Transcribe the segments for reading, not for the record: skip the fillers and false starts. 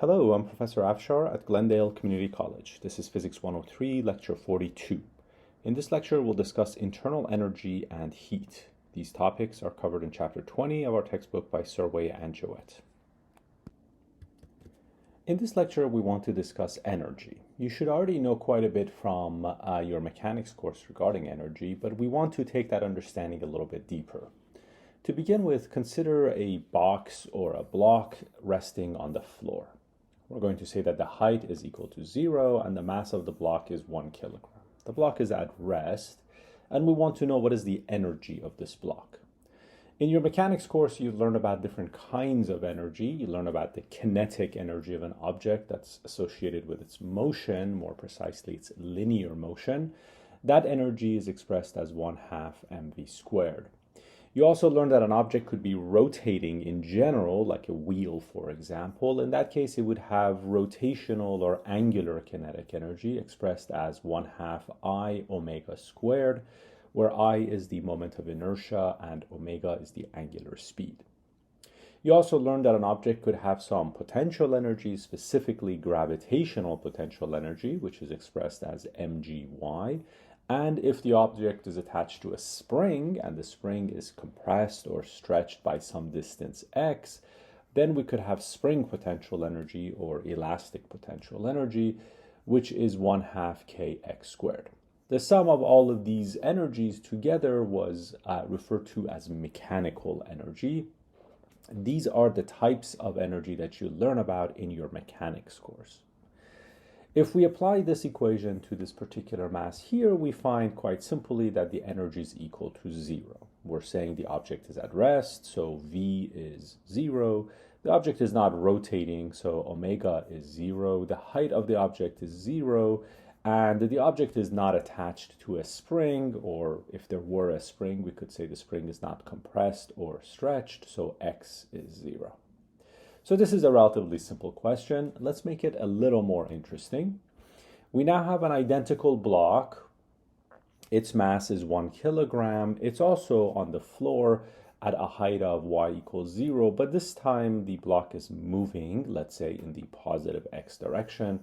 Hello, I'm Professor Afshar at Glendale Community College. This is Physics 103, Lecture 42. In this lecture, we'll discuss internal energy and heat. These topics are covered in Chapter 20 of our textbook by Surway and Jouet. In this lecture, we want to discuss energy. You should already know quite a bit from your mechanics course regarding energy, but we want to take that understanding a little bit deeper. To begin with, consider a box or a block resting on the floor. We're going to say that the height is equal to 0 and the mass of the block is 1 kilogram. The block is at rest, and we want to know what is the energy of this block. In your mechanics course, you learn about different kinds of energy. You learn about the kinetic energy of an object that's associated with its motion, more precisely its linear motion. That energy is expressed as 1/2 mv squared. You also learned that an object could be rotating in general, like a wheel, for example. In that case, it would have rotational or angular kinetic energy expressed as 1/2 I omega squared, where I is the moment of inertia and omega is the angular speed. You also learned that an object could have some potential energy, specifically gravitational potential energy, which is expressed as mgy. And if the object is attached to a spring and the spring is compressed or stretched by some distance x, then we could have spring potential energy or elastic potential energy, which is 1/2 kx squared. The sum of all of these energies together was referred to as mechanical energy. These are the types of energy that you learn about in your mechanics course. If we apply this equation to this particular mass here, we find quite simply that the energy is equal to 0. We're saying the object is at rest, so V is 0. The object is not rotating, so omega is 0. The height of the object is 0, and the object is not attached to a spring, or if there were a spring, we could say the spring is not compressed or stretched, so X is 0. So this is a relatively simple question. Let's make it a little more interesting. We now have an identical block. Its mass is 1 kilogram. It's also on the floor at a height of y equals 0, but this time the block is moving, let's say in the positive x direction,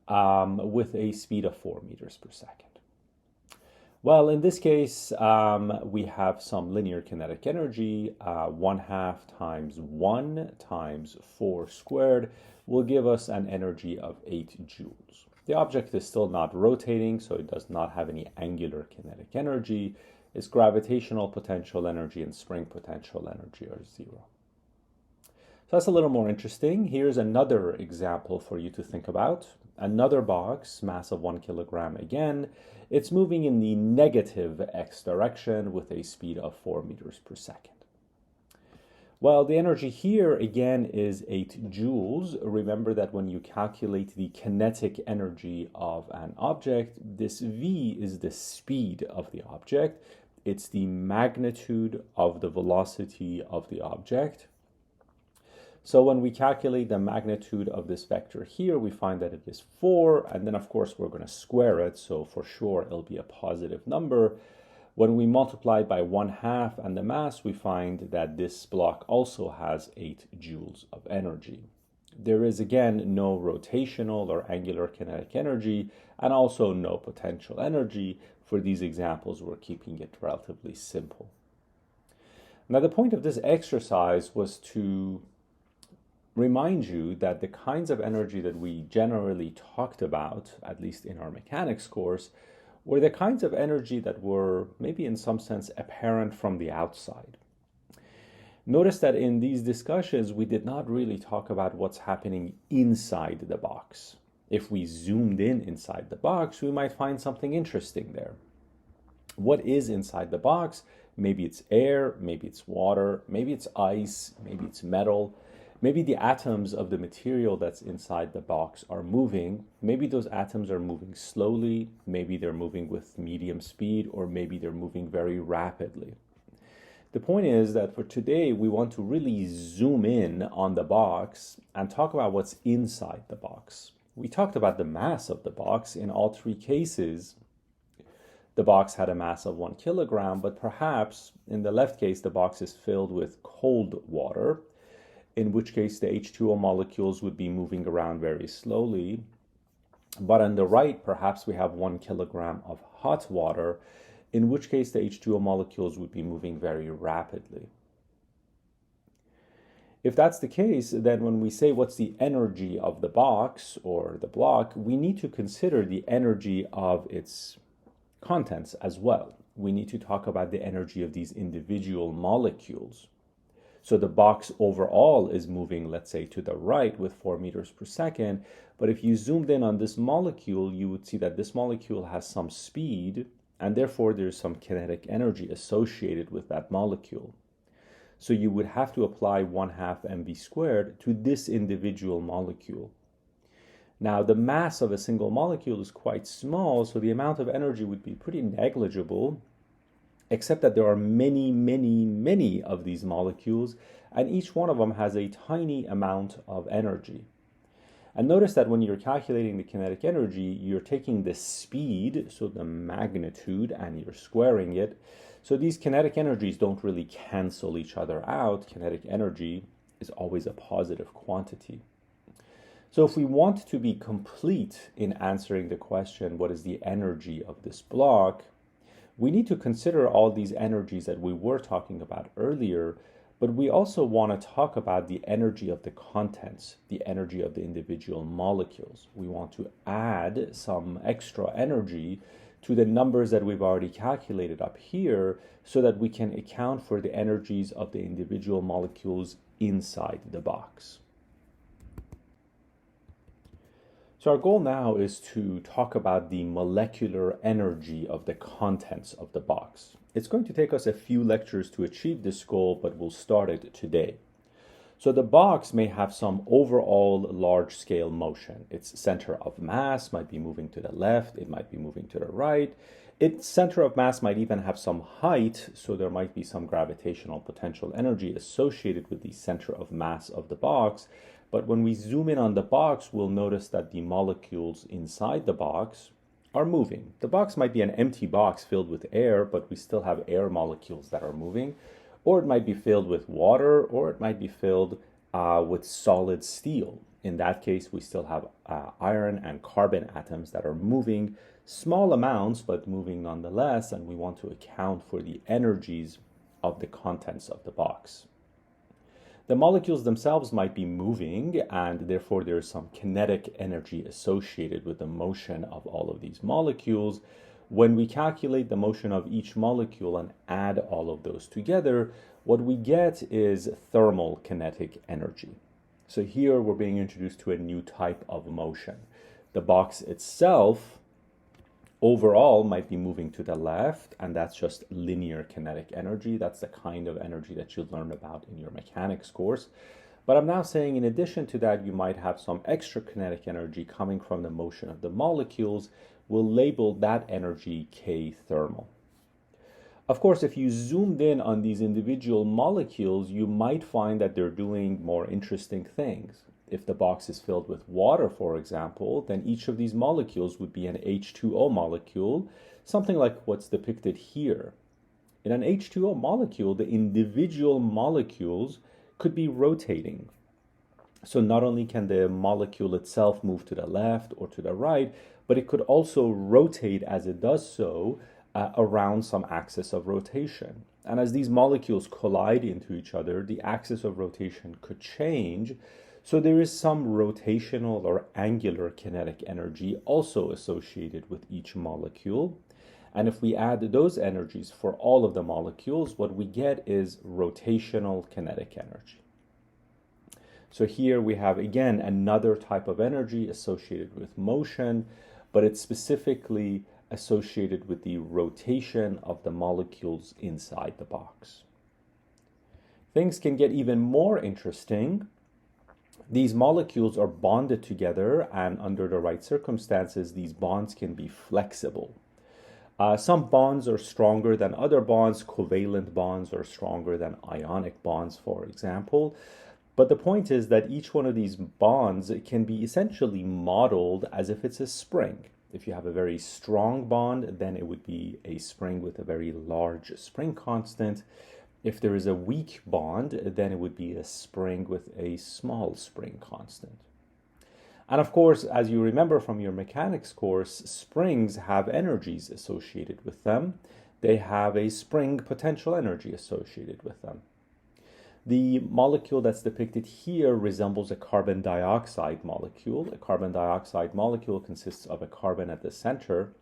with a speed of 4 meters per second. Well, in this case, we have some linear kinetic energy. 1/2 times 1 times 4 squared will give us an energy of 8 joules. The object is still not rotating, so it does not have any angular kinetic energy. Its gravitational potential energy and spring potential energy are 0. So that's a little more interesting. Here's another example for you to think about. Another box, mass of 1 kilogram again. It's moving in the negative x direction with a speed of 4 meters per second. Well, the energy here again is 8 joules. Remember that when you calculate the kinetic energy of an object, this V is the speed of the object. It's the magnitude of the velocity of the object. So when we calculate the magnitude of this vector here, we find that it is 4, and then of course we're going to square it, so for sure it'll be a positive number. When we multiply by 1/2 and the mass, we find that this block also has 8 joules of energy. There is again no rotational or angular kinetic energy, and also no potential energy. For these examples, we're keeping it relatively simple. Now the point of this exercise was to remind you that the kinds of energy that we generally talked about, at least in our mechanics course, were the kinds of energy that were maybe in some sense apparent from the outside. Notice that in these discussions, we did not really talk about what's happening inside the box. If we zoomed in inside the box, we might find something interesting there. What is inside the box? Maybe it's air, maybe it's water, maybe it's ice, maybe it's metal. Maybe the atoms of the material that's inside the box are moving. Maybe those atoms are moving slowly. Maybe they're moving with medium speed, or maybe they're moving very rapidly. The point is that for today, we want to really zoom in on the box and talk about what's inside the box. We talked about the mass of the box. In all three cases, the box had a mass of 1 kilogram, but perhaps in the left case, the box is filled with cold water. in which case the H2O molecules would be moving around very slowly. But on the right, perhaps we have 1 kilogram of hot water, in which case the H2O molecules would be moving very rapidly. If that's the case, then when we say what's the energy of the box or the block, we need to consider the energy of its contents as well. We need to talk about the energy of these individual molecules. So the box overall is moving, let's say, to the right with 4 meters per second. But if you zoomed in on this molecule, you would see that this molecule has some speed, and therefore there's some kinetic energy associated with that molecule. So you would have to apply 1/2 mv squared to this individual molecule. Now, the mass of a single molecule is quite small, so the amount of energy would be pretty negligible, except that there are many, many, many of these molecules, and each one of them has a tiny amount of energy. And notice that when you're calculating the kinetic energy, you're taking the speed, so the magnitude, and you're squaring it. So these kinetic energies don't really cancel each other out. Kinetic energy is always a positive quantity. So if we want to be complete in answering the question, what is the energy of this block, we need to consider all these energies that we were talking about earlier, but we also want to talk about the energy of the contents, the energy of the individual molecules. We want to add some extra energy to the numbers that we've already calculated up here so that we can account for the energies of the individual molecules inside the box. So our goal now is to talk about the molecular energy of the contents of the box. It's going to take us a few lectures to achieve this goal, but we'll start it today. So the box may have some overall large-scale motion. Its center of mass might be moving to the left, it might be moving to the right. Its center of mass might even have some height, so there might be some gravitational potential energy associated with the center of mass of the box. But when we zoom in on the box, we'll notice that the molecules inside the box are moving. The box might be an empty box filled with air, but we still have air molecules that are moving. Or it might be filled with water, or it might be filled with solid steel. In that case, we still have iron and carbon atoms that are moving, small amounts, but moving nonetheless, and we want to account for the energies of the contents of the box. The molecules themselves might be moving, and therefore there is some kinetic energy associated with the motion of all of these molecules. When we calculate the motion of each molecule and add all of those together, what we get is thermal kinetic energy. So here we're being introduced to a new type of motion. The box itself overall might be moving to the left, and that's just linear kinetic energy. That's the kind of energy that you'll learn about in your mechanics course. But I'm now saying in addition to that, you might have some extra kinetic energy coming from the motion of the molecules. We'll label that energy K thermal. Of course, if you zoomed in on these individual molecules, you might find that they're doing more interesting things. If the box is filled with water, for example, then each of these molecules would be an H2O molecule, something like what's depicted here. In an H2O molecule, the individual molecules could be rotating. So not only can the molecule itself move to the left or to the right, but it could also rotate as it does so around some axis of rotation. And as these molecules collide into each other, the axis of rotation could change. So there is some rotational or angular kinetic energy also associated with each molecule. And if we add those energies for all of the molecules, what we get is rotational kinetic energy. So here we have, again, another type of energy associated with motion, but it's specifically associated with the rotation of the molecules inside the box. Things can get even more interesting. These molecules are bonded together, and under the right circumstances, these bonds can be flexible. Some bonds are stronger than other bonds. Covalent bonds are stronger than ionic bonds, for example. But the point is that each one of these bonds can be essentially modeled as if it's a spring. If you have a very strong bond, then it would be a spring with a very large spring constant. If there is a weak bond, then it would be a spring with a small spring constant. And of course, as you remember from your mechanics course, springs have energies associated with them. They have a spring potential energy associated with them. The molecule that's depicted here resembles a carbon dioxide molecule. A carbon dioxide molecule consists of a carbon at the center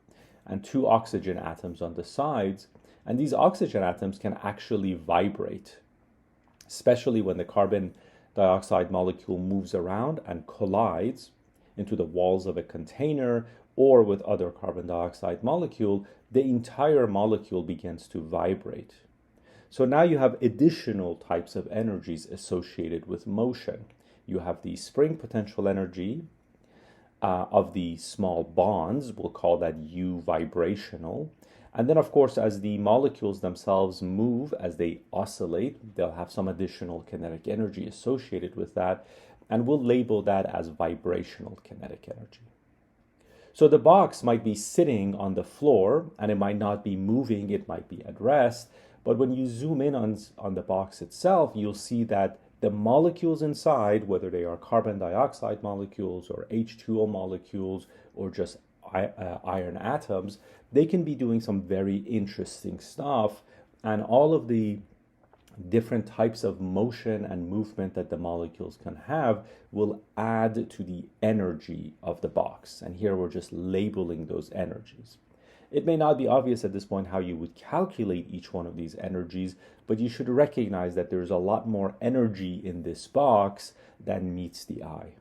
and two oxygen atoms on the sides. And these oxygen atoms can actually vibrate, especially when the carbon dioxide molecule moves around and collides into the walls of a container or with other carbon dioxide molecule, the entire molecule begins to vibrate. So now you have additional types of energies associated with motion. You have the spring potential energy of the small bonds, we'll call that U vibrational. And then, of course, as the molecules themselves move, as they oscillate, they'll have some additional kinetic energy associated with that, and we'll label that as vibrational kinetic energy. So the box might be sitting on the floor, and it might not be moving, it might be at rest, but when you zoom in on the box itself, you'll see that the molecules inside, whether they are carbon dioxide molecules or H2O molecules or just iron atoms, they can be doing some very interesting stuff, and all of the different types of motion and movement that the molecules can have will add to the energy of the box. And here we're just labeling those energies. It may not be obvious at this point how you would calculate each one of these energies, but you should recognize that there's a lot more energy in this box than meets the eye.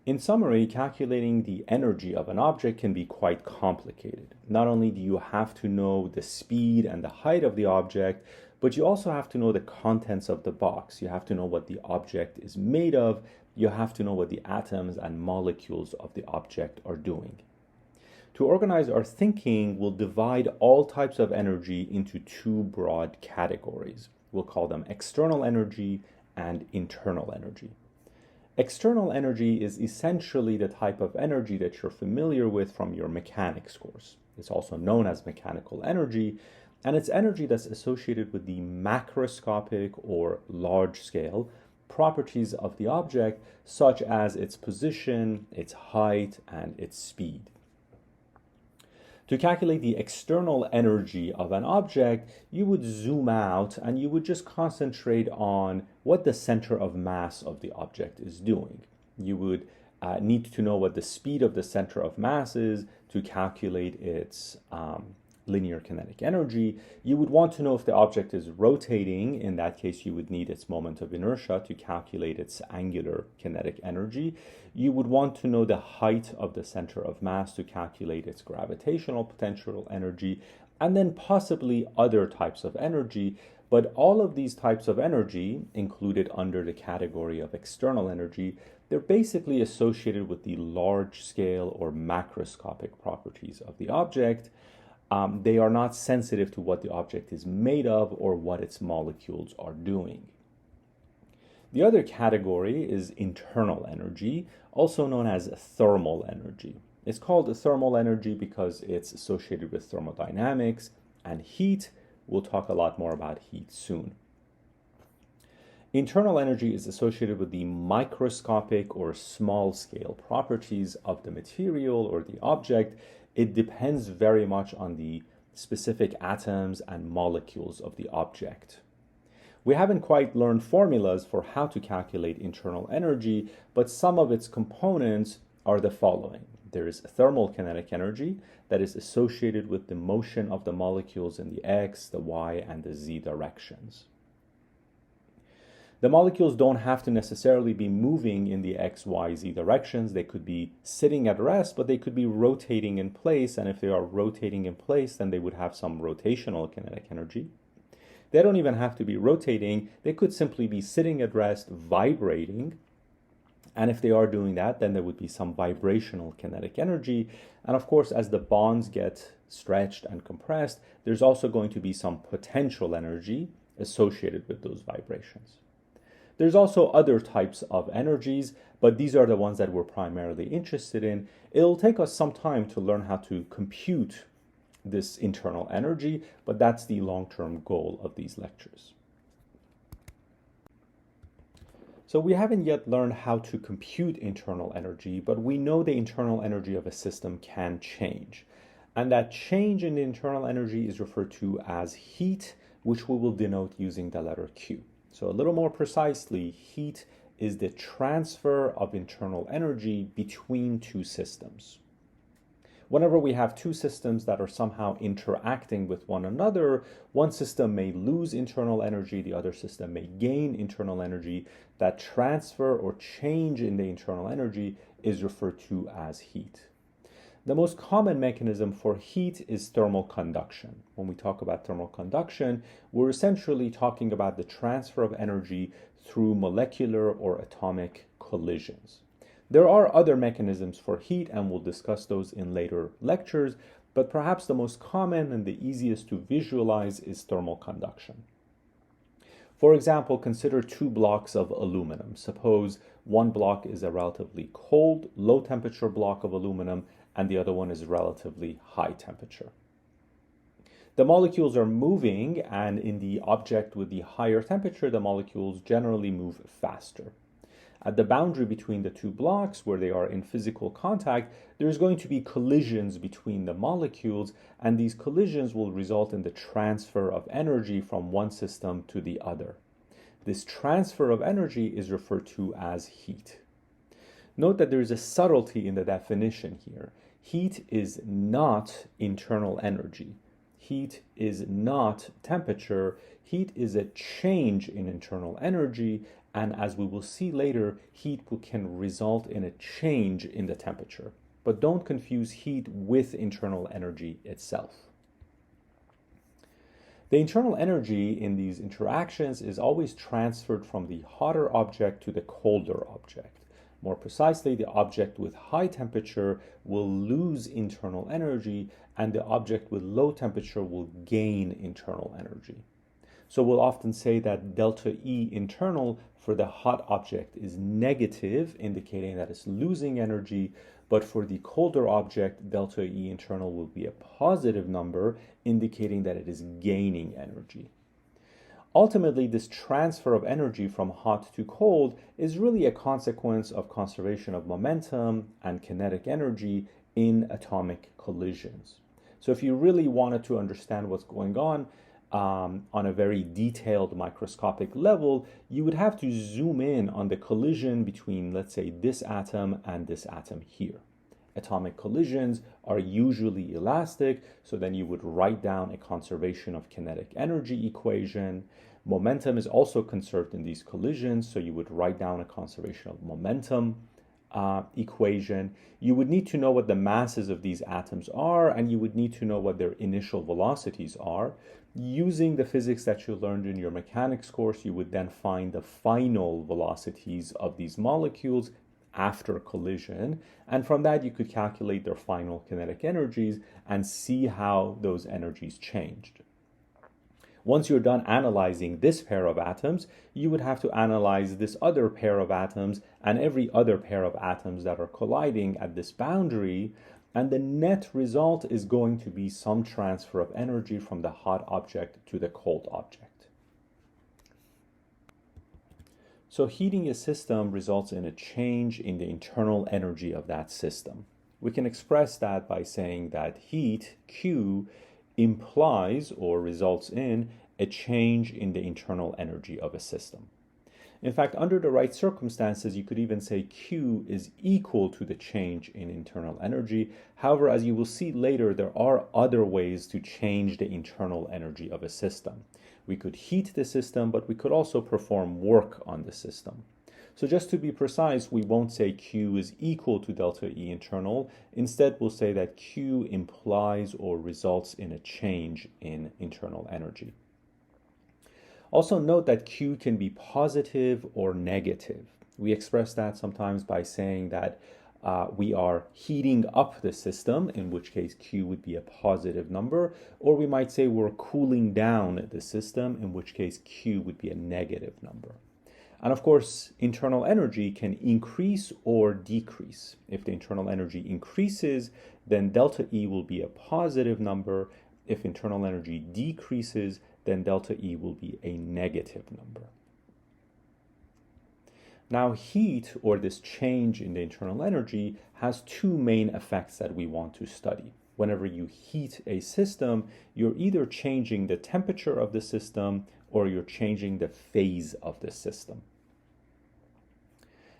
In summary, calculating the energy of an object can be quite complicated. Not only do you have to know the speed and the height of the object, but you also have to know the contents of the box. You have to know what the object is made of. You have to know what the atoms and molecules of the object are doing. To organize our thinking, we'll divide all types of energy into two broad categories. We'll call them external energy and internal energy. External energy is essentially the type of energy that you're familiar with from your mechanics course. It's also known as mechanical energy, and it's energy that's associated with the macroscopic or large-scale properties of the object, such as its position, its height, and its speed. To calculate the external energy of an object, you would zoom out and you would just concentrate on what the center of mass of the object is doing. You would need to know what the speed of the center of mass is to calculate its linear kinetic energy. You would want to know if the object is rotating. In that case, you would need its moment of inertia to calculate its angular kinetic energy. You would want to know the height of the center of mass to calculate its gravitational potential energy, and then possibly other types of energy. But all of these types of energy, included under the category of external energy, they're basically associated with the large scale or macroscopic properties of the object. They are not sensitive to what the object is made of or what its molecules are doing. The other category is internal energy, also known as thermal energy. It's called thermal energy because it's associated with thermodynamics and heat. We'll talk a lot more about heat soon. Internal energy is associated with the microscopic or small scale properties of the material or the object. It depends very much on the specific atoms and molecules of the object. We haven't quite learned formulas for how to calculate internal energy, but some of its components are the following. There is thermal kinetic energy that is associated with the motion of the molecules in the X, the Y, and the Z directions. The molecules don't have to necessarily be moving in the X, Y, Z directions. They could be sitting at rest, but they could be rotating in place. And if they are rotating in place, then they would have some rotational kinetic energy. They don't even have to be rotating. They could simply be sitting at rest, vibrating. And if they are doing that, then there would be some vibrational kinetic energy. And of course, as the bonds get stretched and compressed, there's also going to be some potential energy associated with those vibrations. There's also other types of energies, but these are the ones that we're primarily interested in. It'll take us some time to learn how to compute this internal energy, but that's the long-term goal of these lectures. So we haven't yet learned how to compute internal energy, but we know the internal energy of a system can change. And that change in the internal energy is referred to as heat, which we will denote using the letter Q. So a little more precisely, heat is the transfer of internal energy between two systems. Whenever we have two systems that are somehow interacting with one another, one system may lose internal energy, the other system may gain internal energy. That transfer or change in the internal energy is referred to as heat. The most common mechanism for heat is thermal conduction. When we talk about thermal conduction, we're essentially talking about the transfer of energy through molecular or atomic collisions. There are other mechanisms for heat, and we'll discuss those in later lectures, but perhaps the most common and the easiest to visualize is thermal conduction. For example, consider two blocks of aluminum. Suppose one block is a relatively cold, low temperature block of aluminum, and the other one is relatively high temperature. The molecules are moving, and in the object with the higher temperature, the molecules generally move faster. At the boundary between the two blocks, where they are in physical contact, there's going to be collisions between the molecules, and these collisions will result in the transfer of energy from one system to the other. This transfer of energy is referred to as heat. Note that there is a subtlety in the definition here. Heat is not internal energy. Heat is not temperature. Heat is a change in internal energy, and as we will see later, heat can result in a change in the temperature. But don't confuse heat with internal energy itself. The internal energy in these interactions is always transferred from the hotter object to the colder object. More precisely, the object with high temperature will lose internal energy, and the object with low temperature will gain internal energy. So we'll often say that delta E internal for the hot object is negative, indicating that it's losing energy, but for the colder object, delta E internal will be a positive number, indicating that it is gaining energy. Ultimately, this transfer of energy from hot to cold is really a consequence of conservation of momentum and kinetic energy in atomic collisions. So if you really wanted to understand what's going on a very detailed microscopic level, you would have to zoom in on the collision between, let's say, this atom and this atom here. Atomic collisions are usually elastic, so then you would write down a conservation of kinetic energy equation. Momentum is also conserved in these collisions, so you would write down a conservation of momentum equation. You would need to know what the masses of these atoms are, and you would need to know what their initial velocities are. Using the physics that you learned in your mechanics course, you would then find the final velocities of these molecules after collision, and from that you could calculate their final kinetic energies and see how those energies changed. Once you're done analyzing this pair of atoms, you would have to analyze this other pair of atoms and every other pair of atoms that are colliding at this boundary, and the net result is going to be some transfer of energy from the hot object to the cold object. So heating a system results in a change in the internal energy of that system. We can express that by saying that heat, Q, implies or results in a change in the internal energy of a system. In fact, under the right circumstances, you could even say Q is equal to the change in internal energy. However, as you will see later, there are other ways to change the internal energy of a system. We could heat the system, but we could also perform work on the system. So just to be precise, we won't say Q is equal to delta E internal. Instead, we'll say that Q implies or results in a change in internal energy. Also note that Q can be positive or negative. We express that sometimes by saying that we are heating up the system, in which case Q would be a positive number, or we might say we're cooling down the system, in which case Q would be a negative number. And of course, internal energy can increase or decrease. If the internal energy increases, then delta E will be a positive number. If internal energy decreases, then delta E will be a negative number. Now, heat, or this change in the internal energy, has two main effects that we want to study. Whenever you heat a system, you're either changing the temperature of the system or you're changing the phase of the system.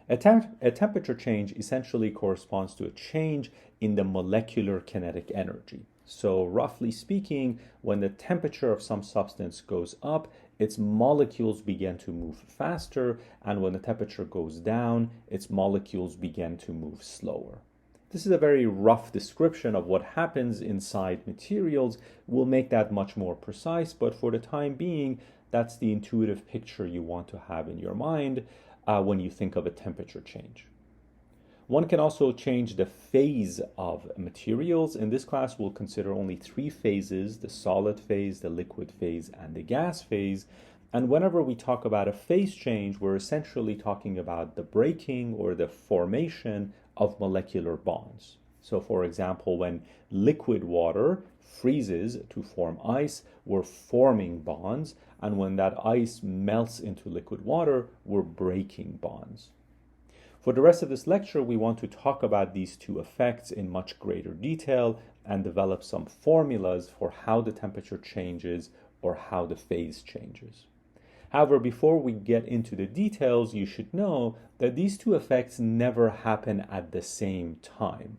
A temperature change essentially corresponds to a change in the molecular kinetic energy. So roughly speaking, when the temperature of some substance goes up, its molecules begin to move faster, and when the temperature goes down, its molecules begin to move slower. This is a very rough description of what happens inside materials. We'll make that much more precise, but for the time being, that's the intuitive picture you want to have in your mind when you think of a temperature change. One can also change the phase of materials. In this class, we'll consider only three phases: the solid phase, the liquid phase, and the gas phase. And whenever we talk about a phase change, we're essentially talking about the breaking or the formation of molecular bonds. So for example, when liquid water freezes to form ice, we're forming bonds. And when that ice melts into liquid water, we're breaking bonds. For the rest of this lecture, we want to talk about these two effects in much greater detail and develop some formulas for how the temperature changes or how the phase changes. However, before we get into the details, you should know that these two effects never happen at the same time.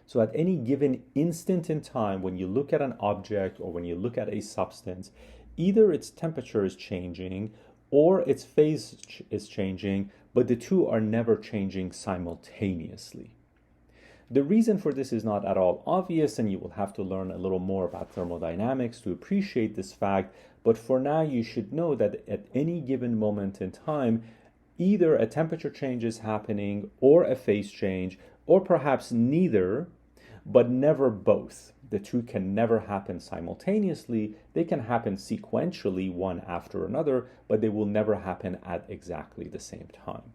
So at any given instant in time, when you look at an object or when you look at a substance, either its temperature is changing or its phase is changing, but the two are never changing simultaneously. The reason for this is not at all obvious, and you will have to learn a little more about thermodynamics to appreciate this fact, but for now you should know that at any given moment in time, either a temperature change is happening or a phase change, or perhaps neither, but never both. The two can never happen simultaneously. They can happen sequentially, one after another, but they will never happen at exactly the same time.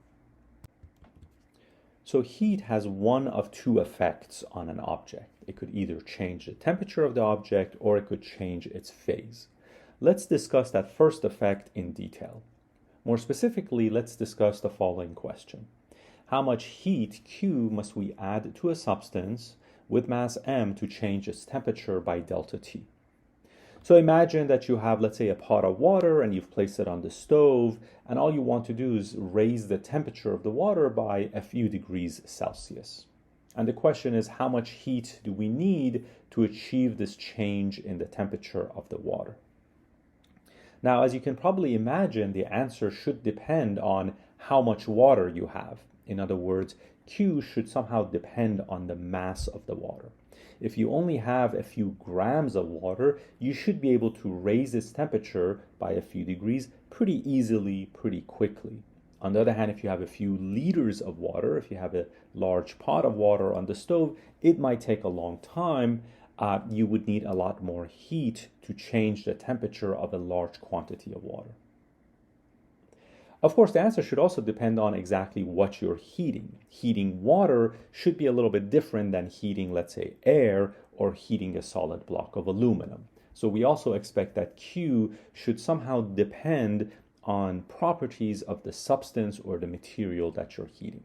So heat has one of two effects on an object. It could either change the temperature of the object or it could change its phase. Let's discuss that first effect in detail. More specifically, let's discuss the following question. How much heat Q must we add to a substance with mass m to change its temperature by delta T? So imagine that you have, let's say, a pot of water and you've placed it on the stove, and all you want to do is raise the temperature of the water by a few degrees Celsius. And the question is, how much heat do we need to achieve this change in the temperature of the water? Now, as you can probably imagine, the answer should depend on how much water you have. In other words, Q should somehow depend on the mass of the water. If you only have a few grams of water, you should be able to raise its temperature by a few degrees pretty easily, pretty quickly. On the other hand, if you have a few liters of water, if you have a large pot of water on the stove, it might take a long time. You would need a lot more heat to change the temperature of a large quantity of water. Of course, the answer should also depend on exactly what you're heating. Heating water should be a little bit different than heating, let's say, air or heating a solid block of aluminum. So we also expect that Q should somehow depend on properties of the substance or the material that you're heating.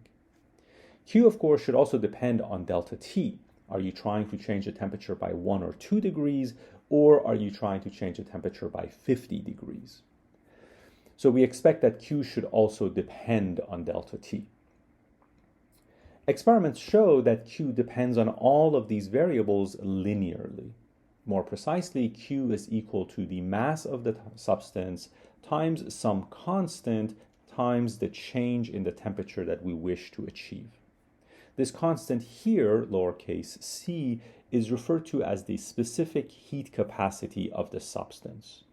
Q, of course, should also depend on delta T. Are you trying to change the temperature by 1 or 2 degrees, or are you trying to change the temperature by 50 degrees? So we expect that Q should also depend on delta T. Experiments show that Q depends on all of these variables linearly. More precisely, Q is equal to the mass of the substance times some constant times the change in the temperature that we wish to achieve. This constant here, lowercase c, is referred to as the specific heat capacity of the substance.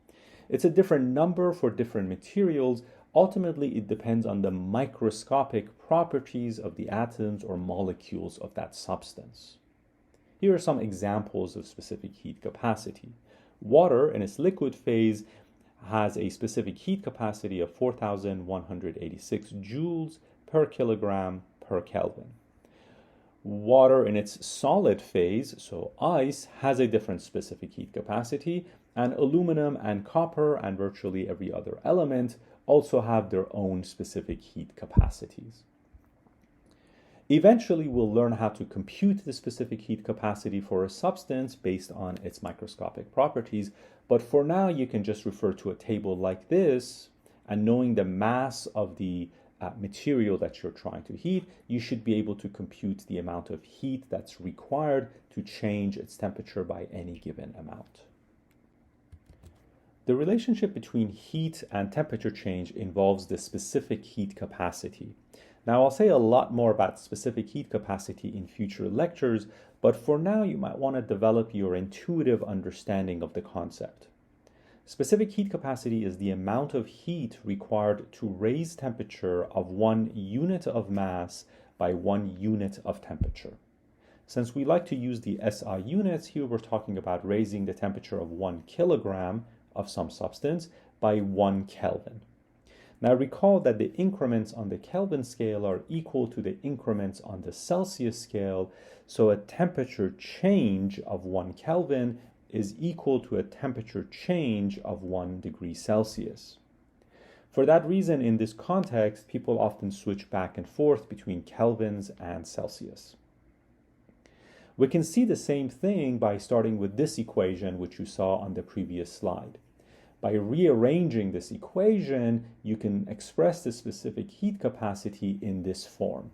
It's a different number for different materials. Ultimately, it depends on the microscopic properties of the atoms or molecules of that substance. Here are some examples of specific heat capacity. Water in its liquid phase has a specific heat capacity of 4,186 joules per kilogram per Kelvin. Water in its solid phase, so ice, has a different specific heat capacity, and aluminum and copper and virtually every other element also have their own specific heat capacities. Eventually, we'll learn how to compute the specific heat capacity for a substance based on its microscopic properties, but for now, you can just refer to a table like this, and knowing the mass of the material that you're trying to heat, you should be able to compute the amount of heat that's required to change its temperature by any given amount. The relationship between heat and temperature change involves the specific heat capacity. Now, I'll say a lot more about specific heat capacity in future lectures, but for now, you might want to develop your intuitive understanding of the concept. Specific heat capacity is the amount of heat required to raise temperature of 1 unit of mass by 1 unit of temperature. Since we like to use the SI units, here we're talking about raising the temperature of 1 kilogram of some substance by 1 Kelvin. Now recall that the increments on the Kelvin scale are equal to the increments on the Celsius scale, so a temperature change of 1 Kelvin is equal to a temperature change of 1 degree Celsius. For that reason, in this context, people often switch back and forth between kelvins and Celsius. We can see the same thing by starting with this equation, which you saw on the previous slide. By rearranging this equation, you can express the specific heat capacity in this form.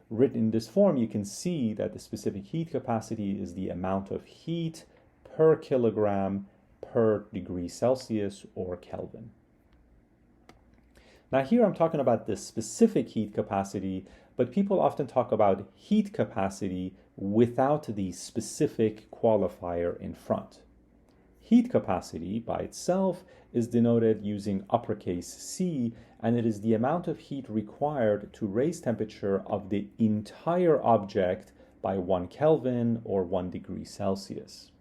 Written in this form, you can see that the specific heat capacity is the amount of heat per kilogram per degree Celsius or Kelvin. Now here I'm talking about the specific heat capacity, but people often talk about heat capacity without the specific qualifier in front. Heat capacity by itself is denoted using uppercase C, and it is the amount of heat required to raise temperature of the entire object by 1 Kelvin or 1 degree Celsius.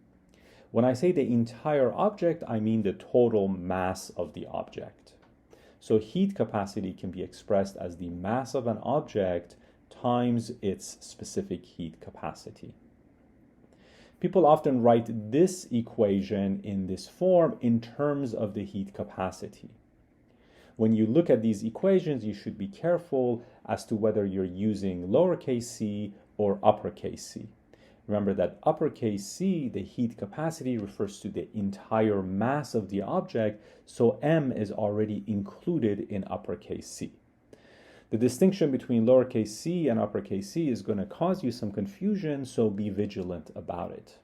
When I say the entire object, I mean the total mass of the object. So heat capacity can be expressed as the mass of an object times its specific heat capacity. People often write this equation in this form in terms of the heat capacity. When you look at these equations, you should be careful as to whether you're using lowercase c or uppercase c. Remember that uppercase C, the heat capacity, refers to the entire mass of the object, so m is already included in uppercase C. The distinction between lowercase c and uppercase c is going to cause you some confusion, so be vigilant about it.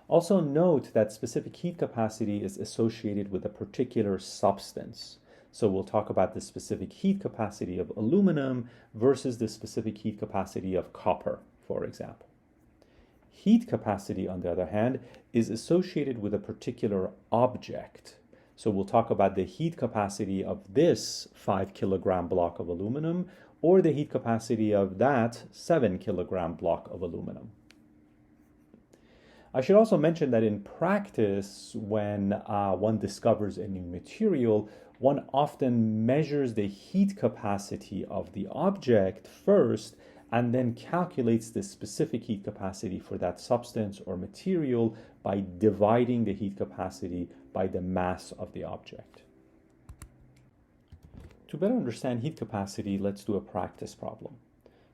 Also note that specific heat capacity is associated with a particular substance. So we'll talk about the specific heat capacity of aluminum versus the specific heat capacity of copper, for example. Heat capacity, on the other hand, is associated with a particular object. So we'll talk about the heat capacity of this 5 kilogram block of aluminum or the heat capacity of that 7 kilogram block of aluminum. I should also mention that in practice, when one discovers a new material, one often measures the heat capacity of the object first and then calculates the specific heat capacity for that substance or material by dividing the heat capacity by the mass of the object. To better understand heat capacity, let's do a practice problem.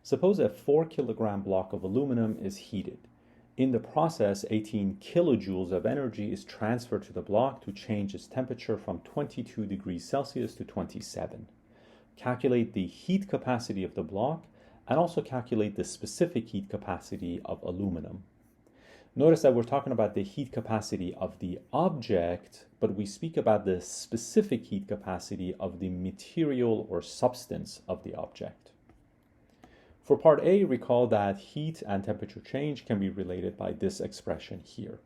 Suppose a 4 kilogram block of aluminum is heated. In the process, 18 kilojoules of energy is transferred to the block to change its temperature from 22 degrees Celsius to 27. Calculate the heat capacity of the block and also calculate the specific heat capacity of aluminum. Notice that we're talking about the heat capacity of the object, but we speak about the specific heat capacity of the material or substance of the object. For part A, recall that heat and temperature change can be related by this expression here.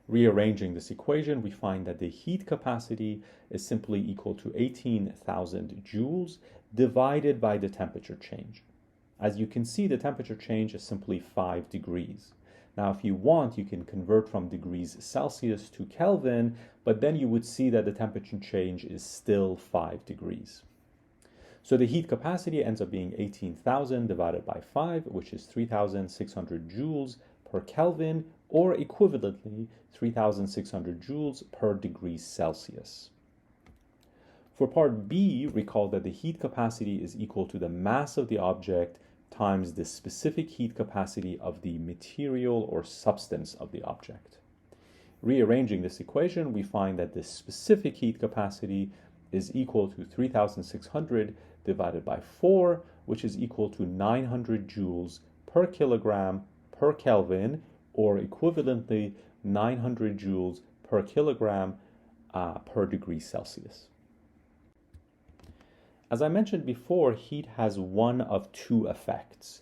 Rearranging this equation, we find that the heat capacity is simply equal to 18,000 joules divided by the temperature change. As you can see, the temperature change is simply 5 degrees. Now, if you want, you can convert from degrees Celsius to Kelvin, but then you would see that the temperature change is still 5 degrees. So the heat capacity ends up being 18,000 divided by 5, which is 3,600 joules per Kelvin, or equivalently 3,600 joules per degree Celsius. For part B, recall that the heat capacity is equal to the mass of the object times the specific heat capacity of the material or substance of the object. Rearranging this equation, we find that the specific heat capacity is equal to 3,600 divided by 4, which is equal to 900 joules per kilogram per Kelvin, or equivalently 900 joules per kilogram per degree Celsius. As I mentioned before, heat has one of two effects.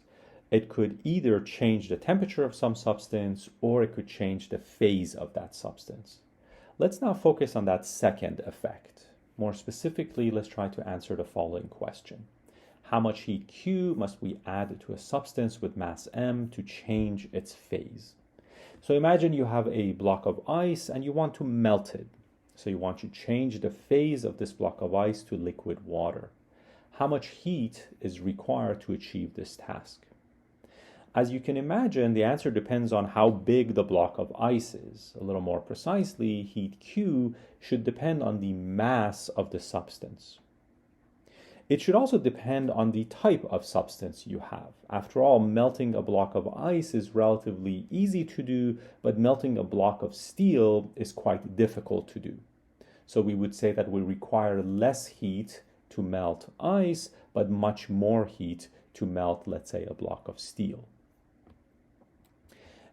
It could either change the temperature of some substance, or it could change the phase of that substance. Let's now focus on that second effect. More specifically, let's try to answer the following question. How much heat Q must we add to a substance with mass m to change its phase? So imagine you have a block of ice and you want to melt it. So you want to change the phase of this block of ice to liquid water. How much heat is required to achieve this task? As you can imagine, the answer depends on how big the block of ice is. A little more precisely, heat Q should depend on the mass of the substance. It should also depend on the type of substance you have. After all, melting a block of ice is relatively easy to do, but melting a block of steel is quite difficult to do. So we would say that we require less heat to melt ice, but much more heat to melt, let's say, a block of steel.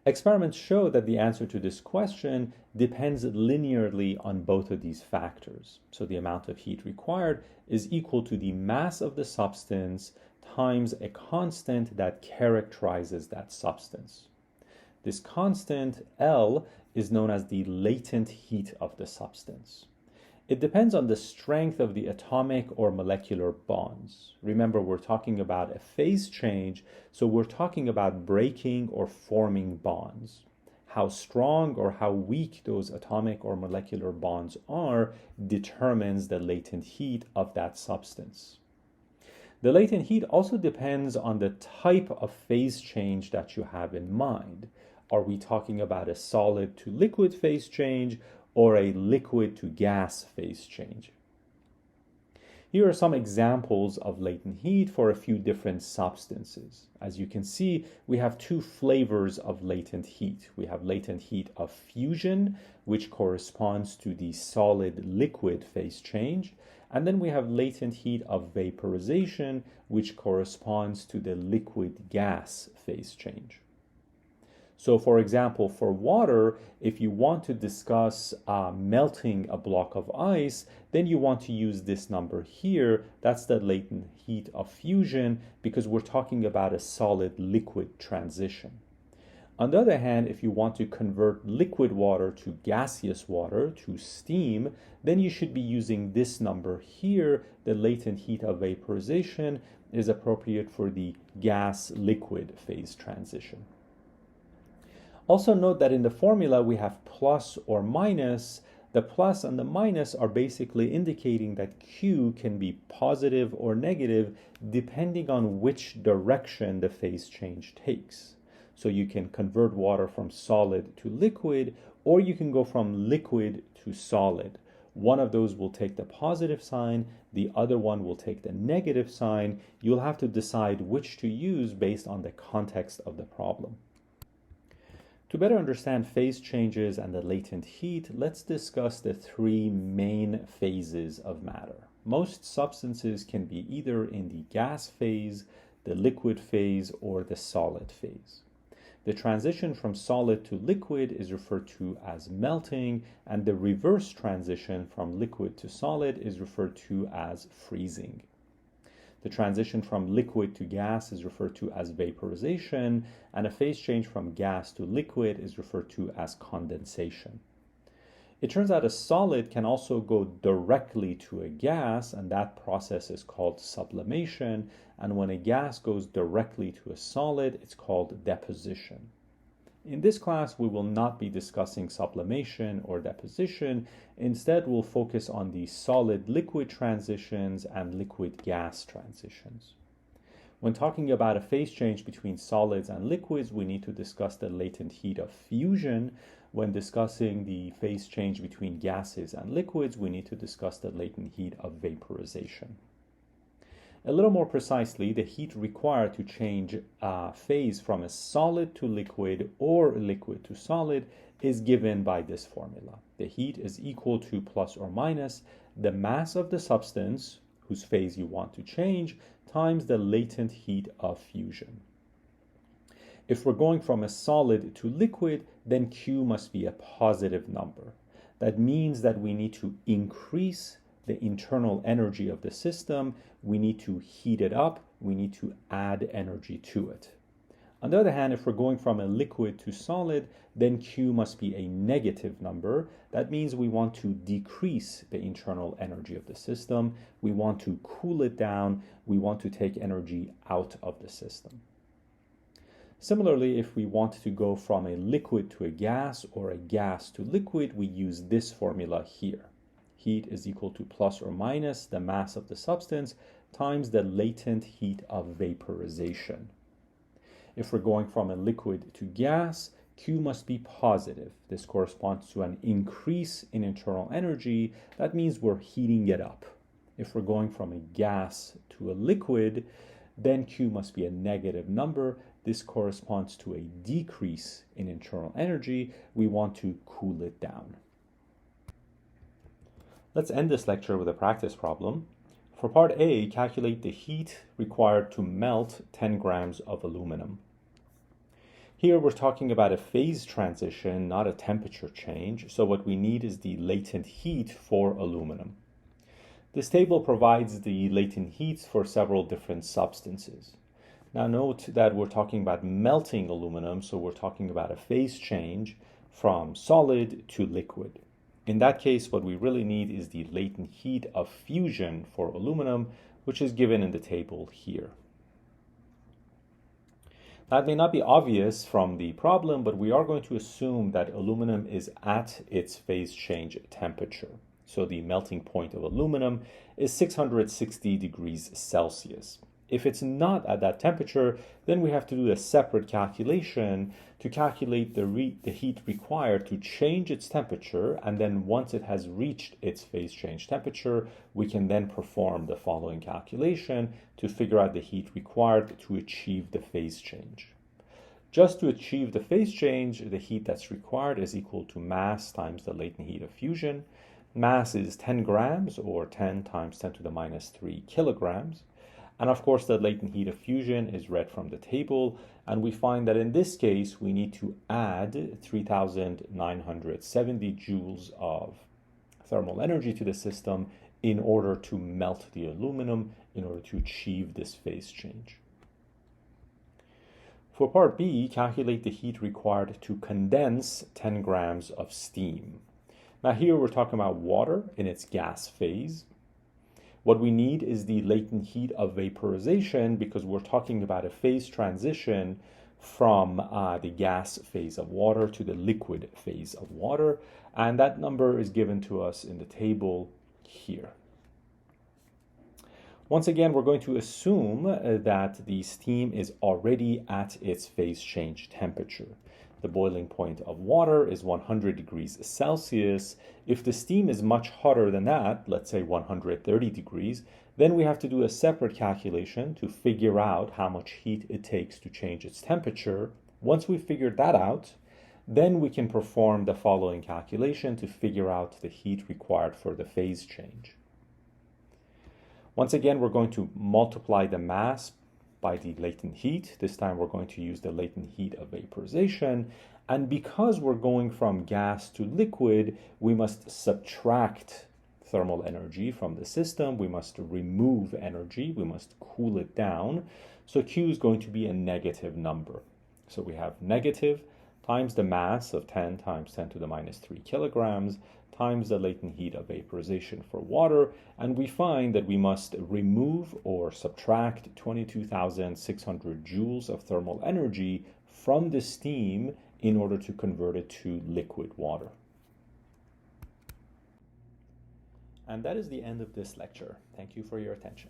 Experiments show that the answer to this question depends linearly on both of these factors. So the amount of heat required is equal to the mass of the substance times a constant that characterizes that substance. This constant, L, is known as the latent heat of the substance. It depends on the strength of the atomic or molecular bonds. Remember, we're talking about a phase change, so we're talking about breaking or forming bonds. How strong or how weak those atomic or molecular bonds are determines the latent heat of that substance. The latent heat also depends on the type of phase change that you have in mind. Are we talking about a solid to liquid phase change, or a liquid to gas phase change? Here are some examples of latent heat for a few different substances. As you can see, we have two flavors of latent heat. We have latent heat of fusion, which corresponds to the solid-liquid phase change, and then we have latent heat of vaporization, which corresponds to the liquid-gas phase change. So for example, for water, if you want to discuss melting a block of ice, then you want to use this number here. That's the latent heat of fusion, because we're talking about a solid-liquid transition. On the other hand, if you want to convert liquid water to gaseous water, to steam, then you should be using this number here. The latent heat of vaporization is appropriate for the gas-liquid phase transition. Also note that in the formula we have plus or minus. The plus and the minus are basically indicating that Q can be positive or negative depending on which direction the phase change takes. So you can convert water from solid to liquid, or you can go from liquid to solid. One of those will take the positive sign, the other one will take the negative sign. You'll have to decide which to use based on the context of the problem. To better understand phase changes and the latent heat, let's discuss the three main phases of matter. Most substances can be either in the gas phase, the liquid phase, or the solid phase. The transition from solid to liquid is referred to as melting, and the reverse transition from liquid to solid is referred to as freezing. The transition from liquid to gas is referred to as vaporization, and a phase change from gas to liquid is referred to as condensation. It turns out a solid can also go directly to a gas, and that process is called sublimation, and when a gas goes directly to a solid, it's called deposition. In this class, we will not be discussing sublimation or deposition. Instead, we'll focus on the solid-liquid transitions and liquid-gas transitions. When talking about a phase change between solids and liquids, we need to discuss the latent heat of fusion. When discussing the phase change between gases and liquids, we need to discuss the latent heat of vaporization. A little more precisely, the heat required to change phase from a solid to liquid or liquid to solid is given by this formula. The heat is equal to plus or minus the mass of the substance, whose phase you want to change, times the latent heat of fusion. If we're going from a solid to liquid, then Q must be a positive number. That means that we need to increase the internal energy of the system, we need to heat it up, we need to add energy to it. On the other hand, if we're going from a liquid to solid, then Q must be a negative number. That means we want to decrease the internal energy of the system, we want to cool it down, we want to take energy out of the system. Similarly, if we want to go from a liquid to a gas or a gas to liquid, we use this formula here. Heat is equal to plus or minus the mass of the substance times the latent heat of vaporization. If we're going from a liquid to gas, Q must be positive. This corresponds to an increase in internal energy. That means we're heating it up. If we're going from a gas to a liquid, then Q must be a negative number. This corresponds to a decrease in internal energy. We want to cool it down. Let's end this lecture with a practice problem. For part A, calculate the heat required to melt 10 grams of aluminum. Here we're talking about a phase transition, not a temperature change. So what we need is the latent heat for aluminum. This table provides the latent heats for several different substances. Now note that we're talking about melting aluminum, so we're talking about a phase change from solid to liquid. In that case, what we really need is the latent heat of fusion for aluminum, which is given in the table here. That may not be obvious from the problem, but we are going to assume that aluminum is at its phase change temperature. So the melting point of aluminum is 660 degrees Celsius. If it's not at that temperature, then we have to do a separate calculation to calculate the heat required to change its temperature, and then once it has reached its phase change temperature, we can then perform the following calculation to figure out the heat required to achieve the phase change. Just to achieve the phase change, the heat that's required is equal to mass times the latent heat of fusion. Mass is 10 grams, or 10 times 10 to the minus 3 kilograms. And of course, the latent heat of fusion is read from the table. And we find that in this case, we need to add 3,970 joules of thermal energy to the system in order to melt the aluminum, in order to achieve this phase change. For part B, calculate the heat required to condense 10 grams of steam. Now here we're talking about water in its gas phase. What we need is the latent heat of vaporization because we're talking about a phase transition from the gas phase of water to the liquid phase of water. And that number is given to us in the table here. Once again, we're going to assume that the steam is already at its phase change temperature. The boiling point of water is 100 degrees Celsius. If the steam is much hotter than that, let's say 130 degrees, then we have to do a separate calculation to figure out how much heat it takes to change its temperature. Once we've figured that out, then we can perform the following calculation to figure out the heat required for the phase change. Once again, we're going to multiply the mass by the latent heat. This time we're going to use the latent heat of vaporization. And because we're going from gas to liquid, we must subtract thermal energy from the system. We must remove energy. We must cool it down. So Q is going to be a negative number. So we have negative times the mass of 10 times 10 to the minus 3 kilograms times the latent heat of vaporization for water, and we find that we must remove or subtract 22,600 joules of thermal energy from the steam in order to convert it to liquid water. And that is the end of this lecture. Thank you for your attention.